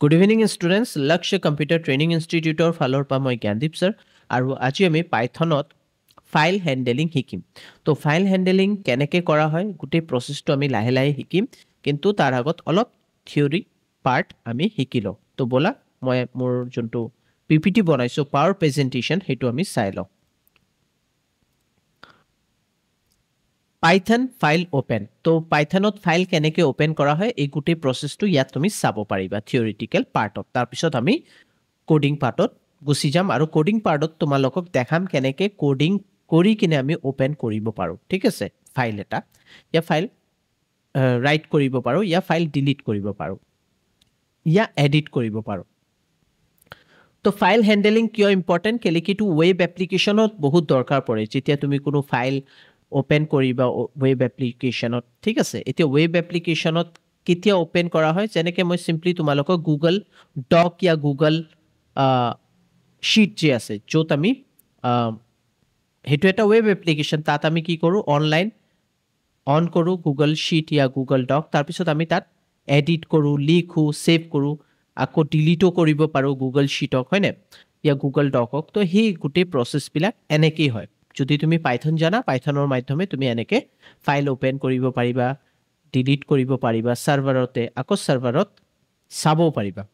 Good evening, students. Lakshya Computer Training Institute or ফালৰ পৰা মই জ্ঞানদীপ sir আৰু আজি আমি পাইথনত ফাইল হ্যান্ডলিং শিকিম তো ফাইল হ্যান্ডলিং কেনেকৈ কৰা হয় গোটেই প্ৰসেসটো আমি লাহে লাহে শিকিম কিন্তু তাৰ আগত অলপ থিওৰি পাৰ্ট আমি শিকি লওঁ তো বলা মই মোৰ যোনটো পিপিটি বনাইছো পাৱাৰ প্ৰেজেন্টেশন হেতু আমি চাই লওঁ Python file open তো পাইথনত ফাইল কেনেকৈ ওপেন কৰা হয় এই গোটেই প্ৰসেসটো ইয়াত তুমি চাব পাৰিবা থিওৰিটিক্যাল পাৰ্টত তাৰ পিছত আমি কোডিং পাৰ্টত গুছি যাম আৰু কোডিং পাৰ্টত তোমালোকক দেখাম কেনেকৈ কোডিং কৰি কিনে আমি ওপেন কৰিব পাৰো ঠিক আছে ফাইল এটা ইয়া ফাইল ৰাইট কৰিব পাৰো ইয়া ফাইল ডিলিট কৰিব পাৰো ইয়া এডিট কৰিব পাৰো তো ফাইল হ্যান্ডলিং কিয় ইম্পৰ্টেন্ট কেলে কি টু ওয়েব এপ্লিকেশনত বহুত দৰকাৰ পৰে যেতিয়া তুমি কোনো ফাইল ওপেন কৰিবা ওয়েব এপ্লিকেশনত ঠিক আছে এতিয়া ওয়েব এপ্লিকেশনত কেতিয়া ওপেন কৰা হয় যেনেকৈ মই সিম্পলি তোমালোকক গুগল ডক या গুগল শীট যে আছে য'ত আমি হেতু এটা ওয়েব এপ্লিকেশন তাত আমি কি কৰো অনলাইন অন কৰো গুগল শীট या গুগল ডক তাৰ পিছত আমি তাত এডিট কৰো লিখো সেভ কৰো আকৌ ডিলিটও কৰিব পাৰো গুগল শীটক হয়নে या গুগল ডকক তো হি গুটেই প্ৰসেস বিলাক এনেকৈ হয় যদি তুমি পাইথন জানা পাইথনৰ মাধ্যমে তুমি এনেকে ফাইল ওপেন কৰিব পাৰিবা ডিলিট কৰিব পাৰিবা সাৰ্ভাৰতে আকৌ সাৰ্ভাৰত চাব পাৰিবা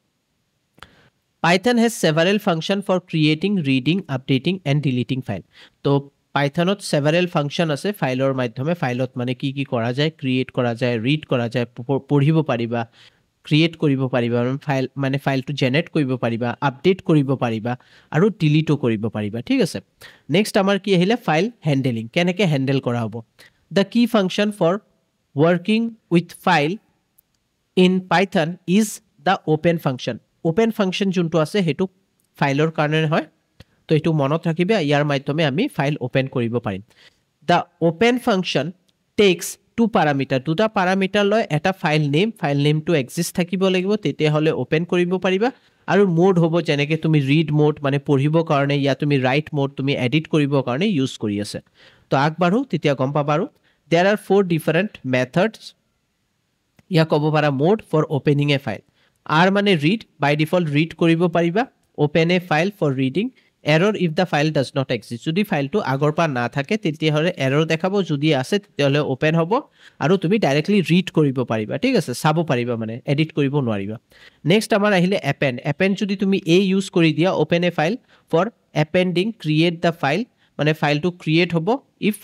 Python has several functions for creating, reading, updating and deleting file. তো পাইথনত several function আছে ফাইলৰ মাধ্যমে ফাইলত মানে কি কি কৰা যায় ক্ৰিয়েট কৰা যায় ৰিড কৰা যায় পঢ়িব পাৰিবা ক্ৰিয়েট কৰিব পাৰিবা ফাইল মানে ফাইলটো জেনাৰেট কৰিব পাৰিবা আপডেট কৰিব পাৰিবা আৰু ডিলিটও কৰিব পাৰিবা ঠিক আছে নেক্সট আমাৰ কি আহিলে ফাইল হ্যান্ডলিং কেনেকৈ হ্যান্ডল কৰা হ'ব the key function for working with file in Python is the open function open function যোনটো আছে হেতু ফাইলৰ কাৰণে হয় তো এটো মনত ৰাখিবা ইয়াৰ মাধ্যমে আমি ফাইল ওপেন কৰিব পাৰিম the open function takes two parameter দুটা parameter লয় এটা ফাইল নেম টু এক্সিষ্ট থাকিব লাগিব তেতিয়া হলে ওপেন কৰিব পাৰিবা আৰু মোড হ'ব যেনেকৈ তুমি ৰিড মোড মানে পঢ়িব কাৰণে ইয়া তুমি ৰাইট মোড তুমি এডিট কৰিব কাৰণে ইউজ কৰি আছে তো আগবাঢ়ো তেতিয়া গম পাবা আৰু there are four different methods ইয়া ক'ব পাৰা mode for opening a file R মানে read by default read কৰিব পাৰিবা open a file for reading error if the file does not exist যদি ফাইলটো আগৰ পৰা না থাকে তেতিয়া হলে এৰৰ দেখাব যদি আছে তেতিয়া হলে ওপেন হ'ব আৰু তুমি ডাইৰেক্টলি ৰিড কৰিব পাৰিবা ঠিক আছে চাব পাৰিবা মানে এডিট কৰিব নোৱাৰিবা নেক্সট আমাৰ আহিলে append যদি তুমি a ইউজ কৰি দিয়া open a file for appending create the file মানে ফাইলটো ক্ৰিয়েট হ'ব if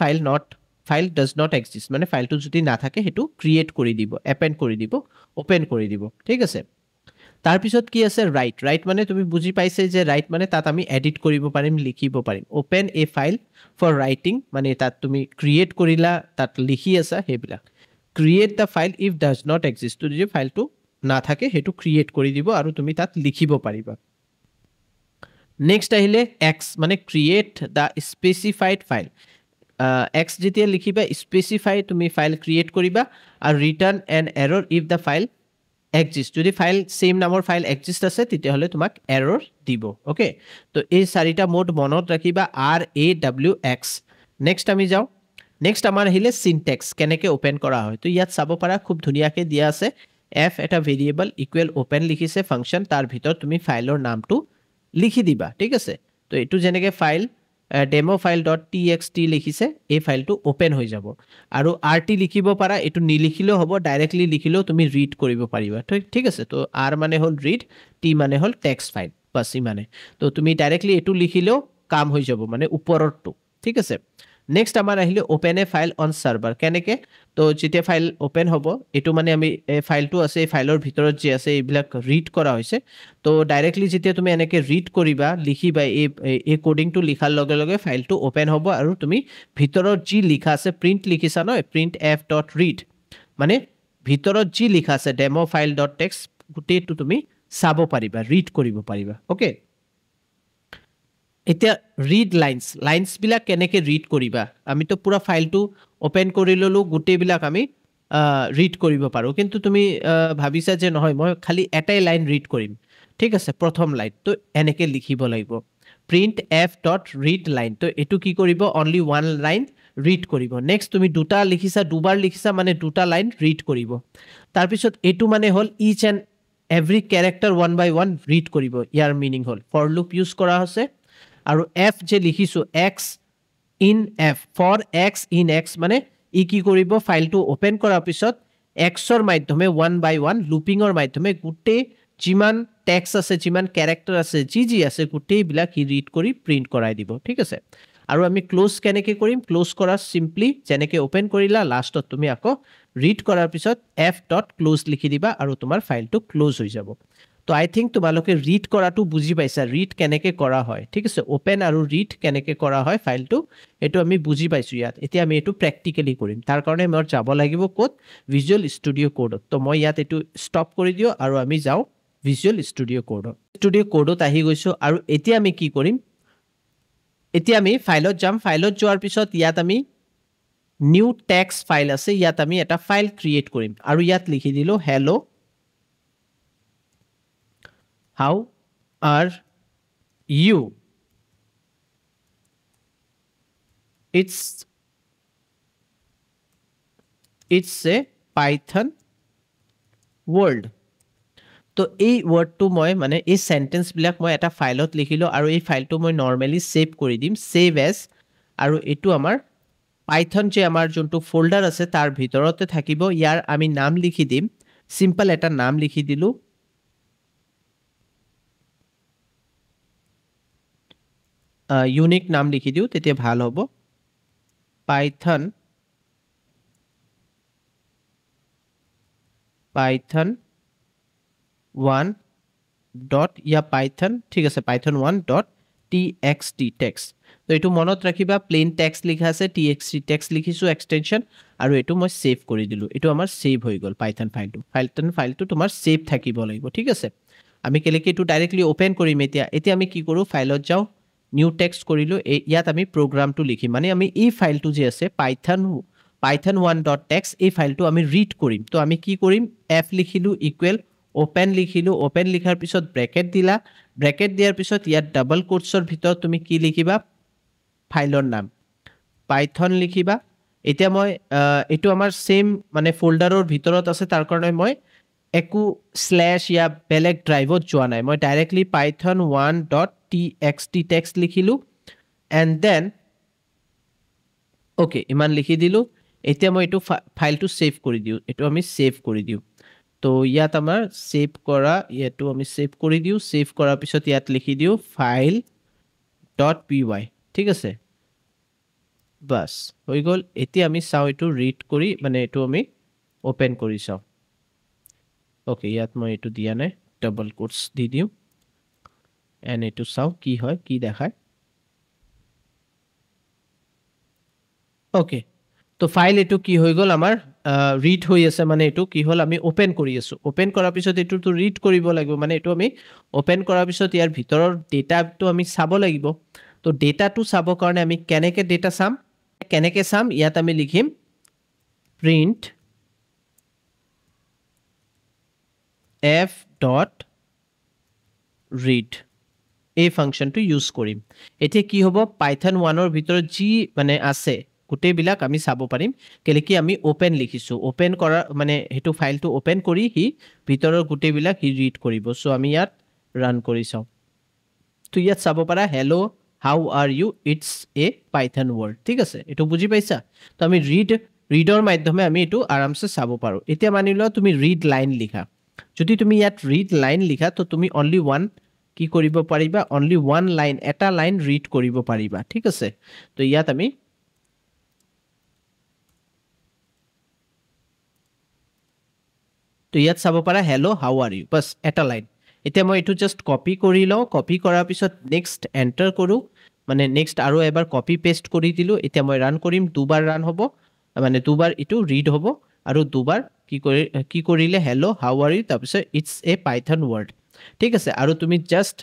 file does not exist মানে ফাইলটো যদি না থাকে হেতু ক্ৰিয়েট কৰি দিব append কৰি দিব ওপেন কৰি দিব ঠিক আছে তাৰ পিছত কি আছে ৰাইট মানে তুমি বুজি পাইছে যে ৰাইট মানে তাত আমি এডিট কৰিব পাৰিম লিখিব পাৰিম open a file for writing মানে তাত তুমি ক্ৰিয়েট কৰিলা তাত লিখি আছা হেবিলা create the file if does not exist যদি ফাইলটো না থাকে হেতু ক্ৰিয়েট কৰি দিব আৰু তুমি তাত লিখিব পাৰিবা নেক্সট আহিলে এক্স মানে ক্ৰিয়েট দা স্পেসিফাইড ফাইল এক্স যেতিয়া লিখিবা স্পেসিফাই তুমি ফাইল ক্ৰিয়েট কৰিবা আৰু return N error if da file exist যদি ফাইল সেম নামৰ ফাইল exist আছে তেতিয়া হলে তোমাক এৰৰ দিব ওকে তো এই চাৰিটা মোড মনত ৰাখিবা RAWX নেক্সট আমি যাও নেক্সট আমাৰ আহিলে সিনট্যাক্স কেনেকৈ ওপেন কৰা হয় তো ইয়াত চাব পাৰা খুব ধুনিয়াকৈ দিয়া আছে f এটা ভেৰিয়েবল ইকুৱেল ওপেন লিখিছে ফাংচন তাৰ ভিতৰত তুমি ফাইলৰ নামটো লিখি দিবা ঠিক আছে তো এটো যেনেকৈ ফাইল demo.file.txt লিখিছে এই ফাইলটো ওপেন হৈ যাব আৰু rt লিখিব পাৰা এটো নিলিখিলেও হ'ব ডাইৰেক্টলি লিখিলেও তুমি ৰিড কৰিব পাৰিবা ঠিক আছে তো r মানে হল ৰিড t মানে হল টেক্সট ফাইল বাস মানে তো তুমি ডাইৰেক্টলি এটো লিখিলেও কাম হৈ যাব মানে ওপৰৰটো ঠিক আছে নেক্সট আমাৰ আহিলে ওপেন এ ফাইল অন সাৰ্ভাৰ কেনেকৈ তো যেতিয়া ফাইল ওপেন হ'ব এটো মানে আমি ফাইলটো আছে এই ফাইলৰ ভিতৰত যে আছে এইবিলাক ৰিড কৰা হৈছে তো ডাইৰেক্টলি যেতিয়া তুমি এনেকৈ ৰিড কৰিবা লিখিবা এই কোডিংটো লিখাৰ লগে লগে ফাইলটো ওপেন হ'ব আৰু তুমি ভিতৰত যি লিখা আছে প্ৰিন্ট লিখিছা নহয় প্ৰিন্ট f.read মানে ভিতৰত যি লিখা আছে demo.file.txt গোটেইটো তুমি চাব পাৰিবা ৰিড কৰিব পাৰিবা ওকে এতিয়া ৰিড লাইনস বিলাক কেনেকৈ ৰিড কৰিবা আমি তো পুৰা ফাইলটো ওপেন কৰি ললো গোটেই বিলাক আমি ৰিড কৰিব পাৰো কিন্তু তুমি ভাবিছা যে নহয় মই খালি এটাই লাইন ৰিড কৰিম ঠিক আছে প্ৰথম লাইন তো এনেকৈ লিখিব লাগিব প্ৰিন্ট f.read লাইন তো এটো কি কৰিব অনলি ওয়ান লাইন ৰিড কৰিব নেক্সট তুমি দুটা লিখিছা দুবাৰ লিখিছা মানে দুটা লাইন ৰিড কৰিব তাৰ পিছত এটো মানে হল each and every character one by one read কৰিব ইয়াৰ মিনিং হল ফৰ লুপ ইউজ কৰা হৈছে আৰু f যে লিখিছো x in f for x in x মানে ই কি কৰিব ফাইলটো ওপেন কৰাৰ পিছত x ৰ মাধ্যমে ওৱান বাই ওৱান লুপিংৰ মাধ্যমে গুটে যিমান টেক্সট আছে যিমান ক্যাৰেক্টাৰ আছে জি আছে গুটে বিলাক ই ৰিড কৰি প্ৰিন্ট কৰাই দিব ঠিক আছে আৰু আমি ক্লোজ কেনেকৈ কৰিম ক্লোজ কৰা সিম্পলি যেনেকৈ ওপেন কৰিলা লাষ্টত তুমি আকৌ ৰিড কৰাৰ পিছত f.close লিখি দিবা আৰু তোমাৰ ফাইলটো ক্লোজ হৈ যাব তো আই থিংক তোমালোকে ৰিড কৰাটো বুজি পাইছা ৰিড কেনেকৈ কৰা হয় ঠিক আছে ওপেন আৰু ৰিড কেনেকৈ কৰা হয় ফাইলটো এটো আমি বুজি পাইছো ইয়াত এতিয়া আমি এটো প্ৰ্যাকটিক্যালি কৰিম তাৰ কাৰণে মই যাব লাগিব কোড ভিজুৱেল ষ্টুডিও কোডত তো মই ইয়াত এটো ষ্টপ কৰি দিও আৰু আমি যাও ভিজুৱেল ষ্টুডিও কোডত আহি গৈছো আৰু এতিয়া আমি কি কৰিম এতিয়া আমি ফাইলত যাম ফাইলত যোৱাৰ পিছত ইয়াত আমি নিউ টেক্সট ফাইল আছে ইয়াত আমি এটা ফাইল ক্ৰিয়েট কৰিম আৰু ইয়াত লিখি দিলো hello how are you it's a python world তো এই ওয়ার্ডটো মই মানে এই সেন্টেন্স বিলাক মই এটা ফাইলত লিখিলো আৰু এই ফাইলটো মই নৰমালি সেভ কৰি দিম সেভ এজ আৰু এটো আমাৰ পাইথন যে আমাৰ যোনটো ফোল্ডাৰ আছে তাৰ ভিতৰতে থাকিব ইয়াৰ আমি নাম লিখি দিম সিম্পল এটা নাম লিখি দিলো ইউনিক নাম লিখি দিও তেতিয়া ভাল হ'ব python 1 dot या python ঠিক আছে python 1.txt text তো এটো মনত ৰাখিবা প্লেন টেক্সট লিখা আছে txt text লিখিছো এক্সটেনশন আৰু এটো মই সেভ কৰি দিলো এটো আমাৰ সেভ হৈ গল python ফাইলটো তোমাৰ সেভ থাকিব লাগিব ঠিক আছে আমি কেলেকে এটো ডাইৰেক্টলি ওপেন কৰিম এতিয়া আমি কি কৰো ফাইলত যাও নিউ টেক্সট কৰিলো ইয়াত আমি প্ৰগ্ৰামটো লিখিম মানে আমি এই ফাইলটো যে আছে python 1.txt এই ফাইলটো আমি ৰিড কৰিম তো আমি কি কৰিম f লিখিলো ইকুৱেল ওপেন লিখিলো ওপেন লিখাৰ পিছত ব্ৰেকেট দিলা ব্ৰেকেট দিয়াৰ পিছত ইয়াত ডাবল কোটছৰ ভিতৰত তুমি কি লিখিবা ফাইলৰ নাম python লিখিবা এতিয়া মই এটো আমাৰ সেম মানে ফোল্ডাৰৰ ভিতৰত আছে তাৰ কাৰণে মই একো স্ল্যাশ या বেলেগ ড্ৰাইভত যোৱা নাই মই ডাইৰেক্টলি python 1.txt text লিখিলো এন্ড দেন ওকে ইমান লিখি দিলো এতিয়া মই এটো ফাইলটো সেভ কৰি দিও এটো আমি সেভ কৰি দিও তো ইয়াত আমাৰ সেভ কৰা এটো আমি সেভ কৰি দিও সেভ কৰাৰ পিছত ইয়াত লিখি দিও file.py ঠিক আছে বাস হৈ গল এতিয়া আমি চাও এটো ৰিড কৰি মানে এটো আমি ওপেন কৰি চাও ওকে ইয়াত মই এটো দিয়া নাই ডাবল কোটস দি দিও এন্ড এটো চাও কি হয় কি দেখায় ওকে তো ফাইল এটো কি হৈ গল আমাৰ ৰিড হৈ আছে মানে এটো কি হল আমি ওপেন কৰি আছো ওপেন কৰাৰ পিছত এটো তো ৰিড কৰিব লাগিব মানে এটো আমি ওপেন কৰাৰ পিছত ইয়াৰ ভিতৰৰ ডেটাটো আমি চাব লাগিব তো ডেটাটো চাব কাৰণে আমি কেনেকে ডেটা চাম ইয়াত আমি লিখিম print f.read এই ফাংশনটো ইউজ কৰিম এতিয়া কি হ'ব python 1 ৰ ভিতৰত যি মানে আছে গুটে বিলাক আমি চাব পাৰিম কেলেকি আমি ওপেন লিখিছো ওপেন কৰা মানে হেতু ফাইলটো ওপেন কৰি হি ভিতৰৰ গুটে বিলাক হি ৰিড কৰিব সো আমি ইয়াত ৰান কৰি চাও তো ইয়াত চাব পাৰা hello how are you it's a python word ঠিক আছে এটো বুজি পাইছা তো আমি ৰিডৰ মাধ্যমে আমি এটো আৰামসে চাব পাৰো এতিয়া মানিলো তুমি ৰিড লাইন লিখা যদি তুমি ইয়াত ৰিড লাইন লিখা তো তুমি only one কি কৰিব পাৰিবা only one line এটা লাইন ৰিড কৰিব পাৰিবা ঠিক আছে তো ইয়াত আমি তো ইয়াত চাব পাৰা hello how are you বাস এটা লাইন এতিয়া মই এটো জাস্ট কপি কৰি লও কপি কৰাৰ পিছত নেক্সট এন্টাৰ কৰো মানে নেক্সট আৰু এবাৰ কপি পেস্ট কৰি দিলো এতিয়া মই ৰান কৰিম দুবাৰ ৰান হ'ব মানে দুবাৰ এটো ৰিড হ'ব আৰু দুবাৰ কি কৰিলে hello how are you তাৰপিছত it's a python word ঠিক আছে আৰু তুমি জাস্ট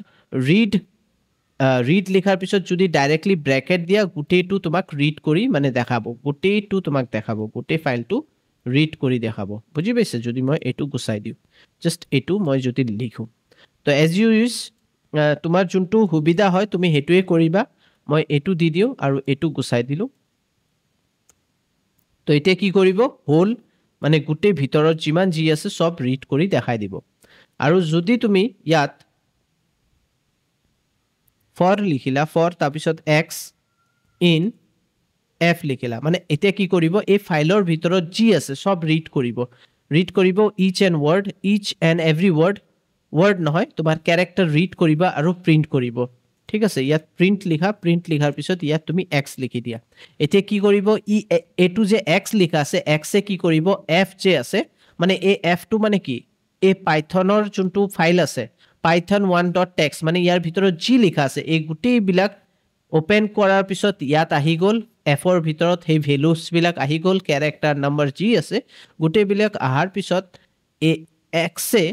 ৰিড লিখাৰ পিছত যদি ডাইৰেক্টলি ব্ৰেকেট দিয়া গুটেটো তোমাক ৰিড কৰি মানে দেখাবো গুটেটো তোমাক দেখাবো গুটে ফাইলটো ৰিড কৰি দেখাবো বুজি পাইছে যদি মই এটো গুছাই দিও জাস্ট এটো মই যদি লিখো তো এজ ইউ ইউজ তোমাৰ যোনটো সুবিধা হয় তুমি হেতুৱে কৰিবা মই এটো দি দিও আৰু এটো গুছাই দিলো তো এতিয়া কি কৰিব হোল মানে গুটে ভিতৰত যিমান জি আছে সব ৰিড কৰি দেখাই দিব আৰু যদি তুমি ইয়াত for লিখিলা for তাৰপিছত x in f লিখিলা মানে এতিয়া কি কৰিব এই ফাইলৰ ভিতৰত যি আছে সব ৰিড কৰিব each and every word নহয় তোমাৰ ক্যাৰেক্টাৰ ৰিড কৰিবা আৰু প্ৰিন্ট কৰিব ঠিক আছে ইয়াত প্ৰিন্ট লিখাৰ পিছত ইয়াত তুমি x লিখি দিয়া এতিয়া কি কৰিব এটো যে x লিখা আছে x এ কি কৰিব f যে আছে মানে এই f টো মানে কি এই পাইথনৰ যোনটো ফাইল আছে python1.txt মানে ইয়াৰ ভিতৰত যি লিখা আছে এই গুটেই বিলাক ওপেন কৰাৰ পিছত ইয়াত আহি গল f ৰ ভিতৰত সেই ভ্যালুজ বিলাক আহি গল ক্যাৰেক্টাৰ নম্বৰ যি আছে গুটেই বিলাক আহাৰ পিছত এই x এ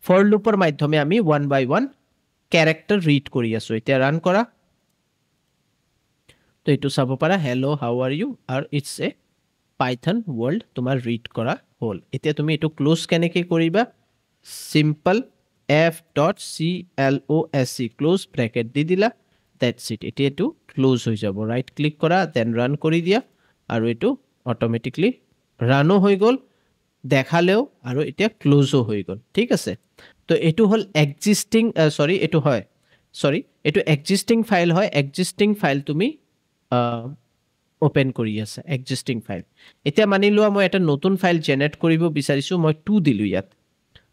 for loopৰ মাধ্যমে আমি 1 by 1 ক্যাৰেক্টাৰ ৰিড কৰি আছো এতিয়া ৰান কৰা তো এটো চাব পাৰা hello how are you আৰু it's a python world তোমাৰ ৰিড কৰা হল এতিয়া তুমি এটো ক্লোজ কেনেকৈ কৰিবা simple f.close ক্লোজ ব্র্যাকেট দি দিলা that's it এতিয়া এটো ক্লোজ হৈ যাব ৰাইট ক্লিক কৰা দেন ৰান কৰি দিয়া আৰু এটো অটোমেটিক্যালি ৰানো হৈ গল দেখালেও আৰু এতিয়া ক্লোজও হৈ গল ঠিক আছে তো এটো হল এক্সিস্টিং এটো এক্সিস্টিং ফাইল হয় এক্সিস্টিং ফাইল তুমি ওপেন কৰি আছে এক্সিস্টিং ফাইল এতিয়া মানি লোৱা মই এটা নতুন ফাইল জেনাৰেট কৰিব বিচাৰিছো মই 2 দিলু ইয়াত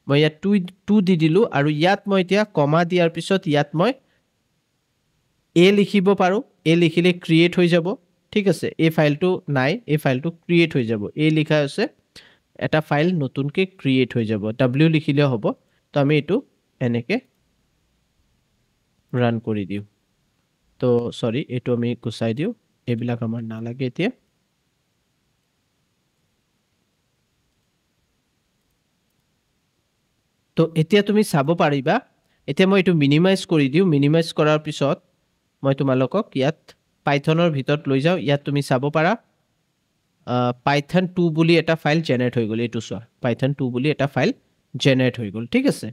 মই ইয়াত 2 দি দিলু আৰু ইয়াত মই এতিয়া কমা দিয়াৰ পিছত ইয়াত মই a লিখিব পাৰো a লিখিলে ক্ৰিয়েট হৈ যাব ঠিক আছে এই ফাইলটো নাই এই ফাইলটো ক্ৰিয়েট হৈ যাব a লিখা আছে এটা ফাইল নতুনকে ক্ৰিয়েট হৈ যাব w লিখিলে হ'ব তো আমি এটো এনেকে ৰান কৰি দিও তো সৰি এটো আমি গুছাই দিও এবিলাক আমাৰ না লাগে এতিয়া তো এতিয়া তুমি চাব পাৰিবা এতিয়া মই এটো মিনিমাইজ কৰি দিও মিনিমাইজ কৰাৰ পিছত মই তোমালোকক ইয়াত পাইথনৰ ভিতৰত লৈ যাও ইয়াত তুমি চাব পাৰা python 2 বুলি এটা ফাইল জেনাৰেট হৈ গল এটো চোৱা python 2 বুলি এটা ফাইল জেনাৰেট হৈ গল ঠিক আছে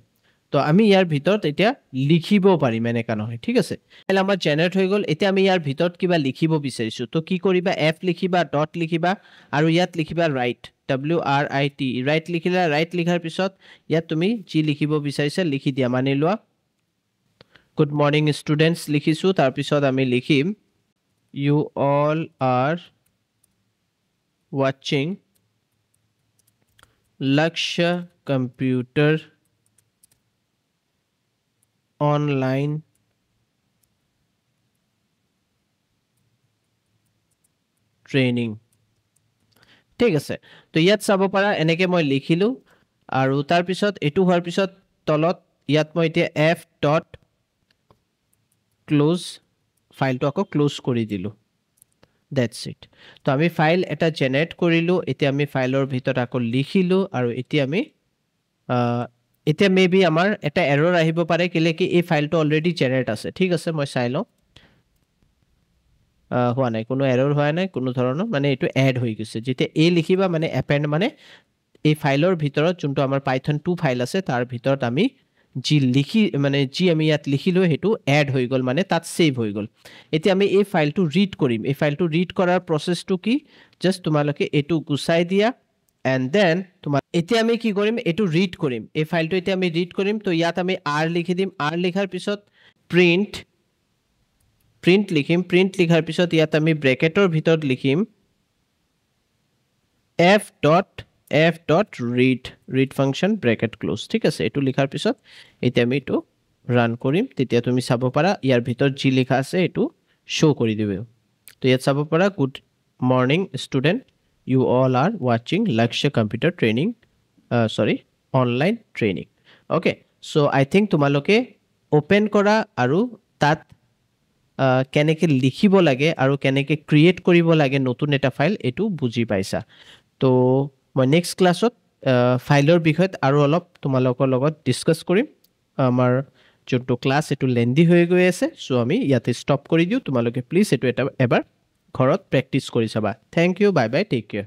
তো আমি ইয়াৰ ভিতৰত এতিয়া লিখিব পাৰিম এনেকা নহয় ঠিক আছে ফাইল আমাৰ জেনাৰেট হৈ গল এতিয়া আমি ইয়াৰ ভিতৰত কিবা লিখিব বিচাৰিছো তো কি কৰিবা f লিখিবা ডট লিখিবা আৰু ইয়াত লিখিবা write write write লিখিলা write লিখাৰ পিছত ইয়াত তুমি যি লিখিব বিচাৰিছা লিখি দিয়া মানি লোৱা good morning students লিখিছো তাৰ পিছত আমি লিখিম you all are watching Lakshya Computer Online Training ঠিক আছে তো ইয়াত চাব পাৰা এনেকে মই লিখিলো আৰু তাৰ পিছত এটো হোৱাৰ পিছত তলত ইয়াত মই এতিয়া f.close ফাইলটো আকৌ ক্লোজ কৰি দিলো that's it তো আমি ফাইল এটা জেনাৰেট কৰিলো এতিয়া আমি ফাইলৰ ভিতৰত আকৌ লিখিলো আৰু এতিয়া আমি এতিয়া মেবি আমাৰ এটা এৰৰ আহিব পাৰে কিলে কি এই ফাইলটো অলৰেডি জেনাৰেট আছে ঠিক আছে মই চাই লও হোৱা নাই কোনো এৰৰ হোৱা নাই কোনো ধৰণৰ মানে এটো এড হৈ গৈছে যেতে এ লিখিবা মানে append মানে এই ফাইলৰ ভিতৰত যোনটো আমাৰ python 2 ফাইল আছে তাৰ ভিতৰত আমি জি লিখি মানে জি আমি ইয়াত লিখিলো হেতু এড হৈ গল মানে তাত সেভ হৈ গল এতিয়া আমি এই ফাইলটো ৰিড কৰিম এই ফাইলটো ৰিড কৰাৰ প্ৰসেসটো কি জাস্ট তোমালোকে এটো গুছাই দিয়া and then তোমাৰ এতিয়া আমি কি কৰিম এটো ৰিড কৰিম এই ফাইলটো এতিয়া আমি ৰিড কৰিম তো ইয়াত আমি r লিখি দিম r লিখাৰ পিছত প্ৰিন্ট লিখিম প্ৰিন্ট লিখাৰ পিছত ইয়াত আমি ব্ৰেকেটৰ ভিতৰত লিখিম f.read ফাংশন ব্ৰেকেট ক্লোজ ঠিক আছে এটো লিখাৰ পিছত এতিয়া আমি এটো ৰান কৰিম তেতিয়া তুমি চাব পাৰা ইয়াৰ ভিতৰত যি লিখা আছে এটো শো কৰি দিবে তো ইয়াত চাব পাৰা good morning student you all are watching Lakshya Computer Training online training okay so I think তোমালোকে ওপেন কৰা আৰু তাত কেনেকৈ লিখিব লাগে আৰু কেনেকৈ ক্ৰিয়েট কৰিব লাগে নতুন এটা ফাইল এটো বুজি পাইছা তো মই নেক্সট ক্লাছত ফাইলৰ বিষয়ত আৰু অলপ তোমালোকৰ লগত ডিসকাস কৰিম আমাৰ যোনটো ক্লাছ এটো লেন্দি হৈ গৈ আছে সো আমি ইয়াতে ষ্টপ কৰি দিও তোমালোকে প্লিজ এটো এটা এবাৰ ঘৰত প্ৰেক্টিস কৰি চাবা thank you bye bye take care